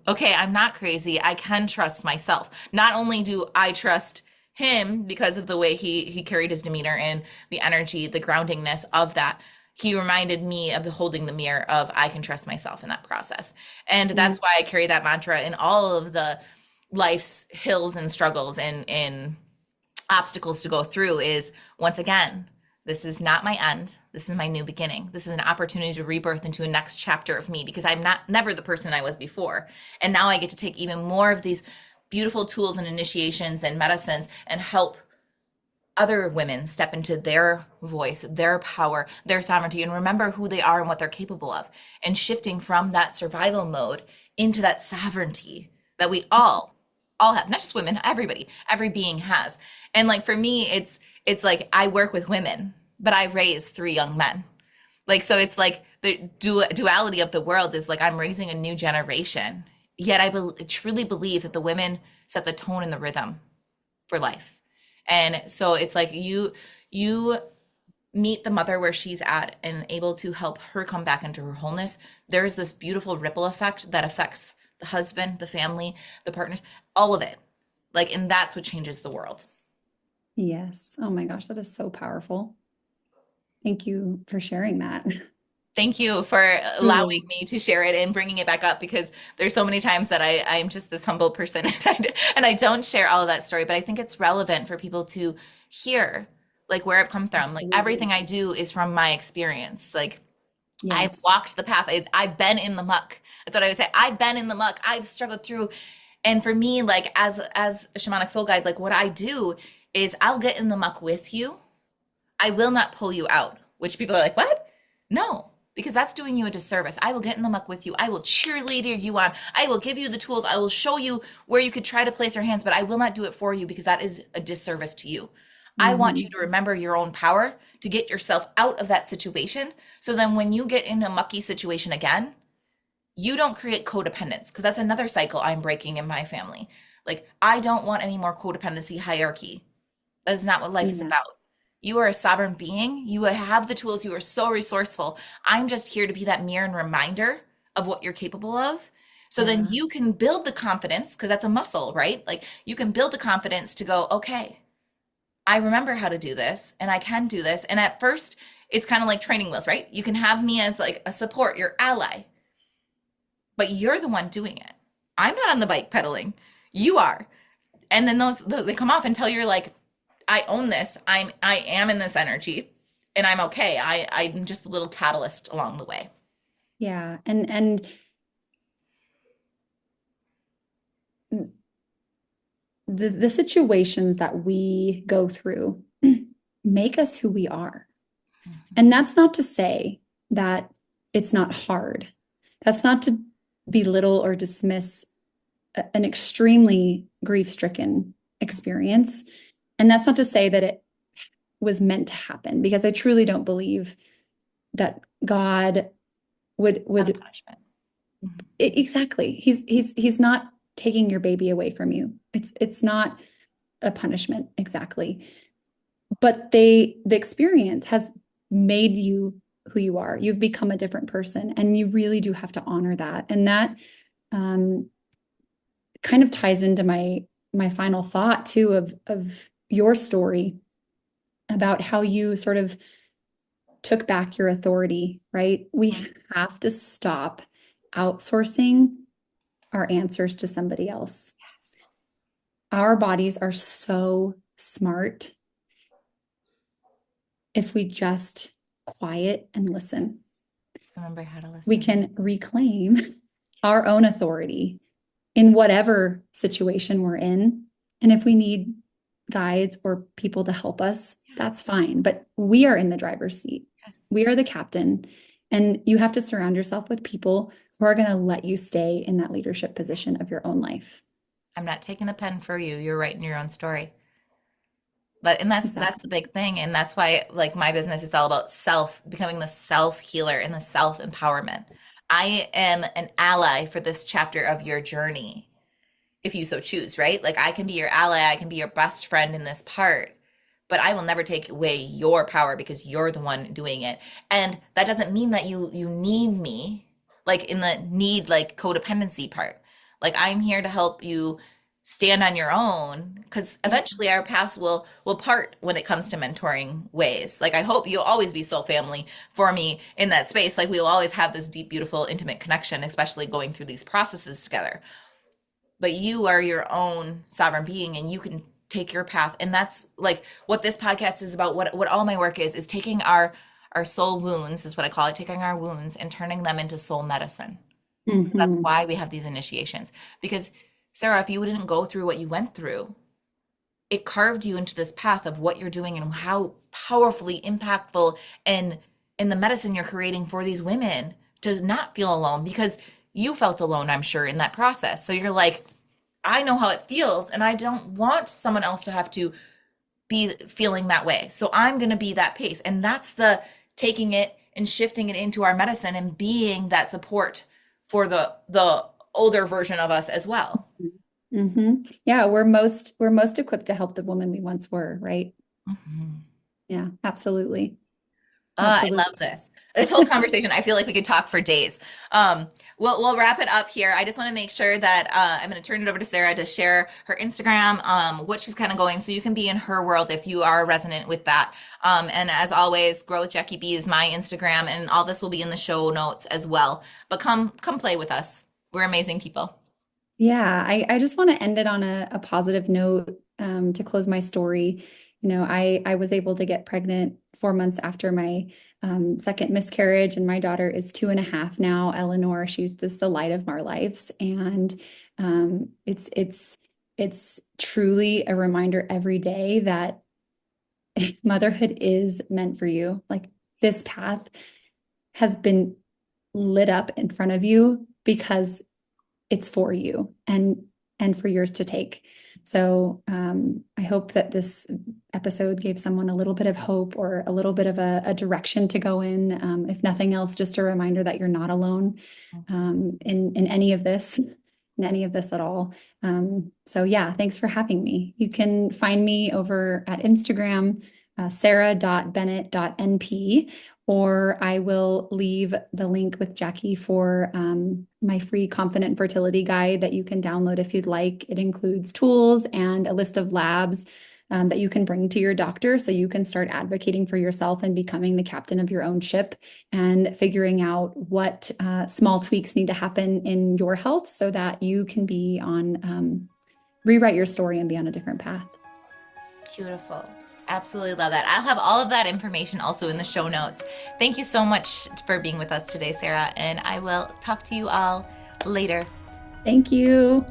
okay, I'm not crazy. I can trust myself. Not only do I trust him because of the way he carried his demeanor and the energy, the groundingness of that, he reminded me of the holding the mirror of I can trust myself in that process. And Mm. that's why I carry that mantra in all of the life's hills and struggles and obstacles to go through is, once again, this is not my end. This is my new beginning. This is an opportunity to rebirth into a next chapter of me, because I'm not never the person I was before. And now I get to take even more of these beautiful tools and initiations and medicines and help other women step into their voice, their power, their sovereignty, and remember who they are and what they're capable of. And shifting from that survival mode into that sovereignty that we all have, not just women, everybody, every being has. And like for me, it's like I work with women, but I raise 3 young men. Like so it's like the duality of the world is like I'm raising a new generation. Yet truly believe that the women set the tone and the rhythm for life. And so it's like you meet the mother where she's at and able to help her come back into her wholeness. There's this beautiful ripple effect that affects the husband, the family, the partners, all of it. Like, and that's what changes the world. Yes. Oh my gosh, that is so powerful. Thank you for sharing that. Thank you for allowing Truly. me to share it and bringing it back up, because there's so many times that I'm just this humble person and I don't share all of that story, but I think it's relevant for people to hear like where I've come from. Like Absolutely. everything I do is from my experience. Like I've Yes. walked the path. I've been in the muck. That's what I would say. I've been in the muck. I've struggled through. And for me, like as a shamanic soul guide, like what I do is I'll get in the muck with you. I will not pull you out, which people are like, what? No, because that's doing you a disservice. I will get in the muck with you. I will cheerleader you on. I will give you the tools. I will show you where you could try to place your hands, but I will not do it for you because that is a disservice to you. I want you Hmm. to remember your own power to get yourself out of that situation. So then when you get in a mucky situation again, you don't create codependence, because that's another cycle I'm breaking in my family. Like, I don't want any more codependency hierarchy. That is not what life is about. Yes. You are a sovereign being. You have the tools. You are so resourceful. I'm just here to be that mirror and reminder of what you're capable of. So then Yeah. you can build the confidence, because that's a muscle, right? Like you can build the confidence to go, okay, I remember how to do this and I can do this. And at first, it's kind of like training wheels, right? You can have me as like a support, your ally, but you're the one doing it. I'm not on the bike pedaling. You are. And then they come off until you're like, I own this. I am in this energy and I'm okay. I'm just a little catalyst along the way. Yeah. And the situations that we go through make us who we are. And that's not to say that it's not hard. That's not to belittle or dismiss an extremely grief-stricken experience. And that's not to say that it was meant to happen, because I truly don't believe that God Not a would punishment. exactly. He's not taking your baby away from you. It's not a punishment exactly. But the experience has made you who you are. You've become a different person, and you really do have to honor that. And that um, kind of ties into my final thought too of your story about how you sort of took back your authority, right? We Mhm. have to stop outsourcing our answers to somebody else. Yes. 'Cause- Our bodies are so smart. if we just quiet and listen. Remember how to listen. We can reclaim our own authority in whatever situation we're in. And if we need guides or people to help us, that's fine. But we are in the driver's seat. Yes. We are the captain. And you have to surround yourself with people who are going to let you stay in that leadership position of your own life. I'm not taking the pen for you. You're writing your own story. And that's the big thing. And that's why like my business is all about becoming the self healer and the self empowerment. I am an ally for this chapter of your journey, if you so choose, right? Like I can be your ally, I can be your best friend in this part, but I will never take away your power because you're the one doing it. And that doesn't mean that you need me, like in the need like codependency part. Like I'm here to help you stand on your own because eventually our paths will part when it comes to mentoring ways. Like I hope you'll always be soul family for me in that space. Like we'll always have this deep, beautiful, intimate connection, especially going through these processes together. But you are your own sovereign being and you can take your path. And that's like what this podcast is about. What all my work is taking our soul wounds is what I call it, taking our wounds and turning them into soul medicine. That's why we have these initiations. Because Sara, if you didn't go through what you went through, it carved you into this path of what you're doing and how powerfully impactful and in the medicine you're creating for these women to not feel alone because you felt alone, I'm sure, in that process. So you're like, I know how it feels and I don't want someone else to have to be feeling that way. So I'm going to be that pace. And that's the taking it and shifting it into our medicine and being that support for the older version of us as well. Yeah, we're most equipped to help the woman we once were, right? Yeah, absolutely. I love this whole conversation. I feel like we could talk for days. We'll wrap it up here. I just want to make sure that I'm going to turn it over to Sara to share her Instagram, what she's kind of going, so you can be in her world if you are resonant with that. And as always, Grow with Jackie B is my Instagram, and all this will be in the show notes as well. But come play with us. We're amazing people. Yeah, I just want to end it on a positive note to close my story. You know, I was able to get pregnant 4 months after my second miscarriage, and my daughter is 2.5 now. Eleanor, she's just the light of our lives, and it's truly a reminder every day that motherhood is meant for you. Like this path has been lit up in front of you because it's for you and for yours to take. So I hope that this episode gave someone a little bit of hope or a little bit of a direction to go in. If nothing else, just a reminder that you're not alone in any of this, at all. So yeah, thanks for having me. You can find me over at Instagram, sarah.bennett.np, or I will leave the link with Jackie for my free Confident Fertility Guide that you can download if you'd like. It includes tools and a list of labs that you can bring to your doctor so you can start advocating for yourself and becoming the captain of your own ship and figuring out what small tweaks need to happen in your health so that you can be on, rewrite your story and be on a different path. Beautiful. Absolutely love that. I'll have all of that information also in the show notes. Thank you so much for being with us today, Sara, and I will talk to you all later. Thank you.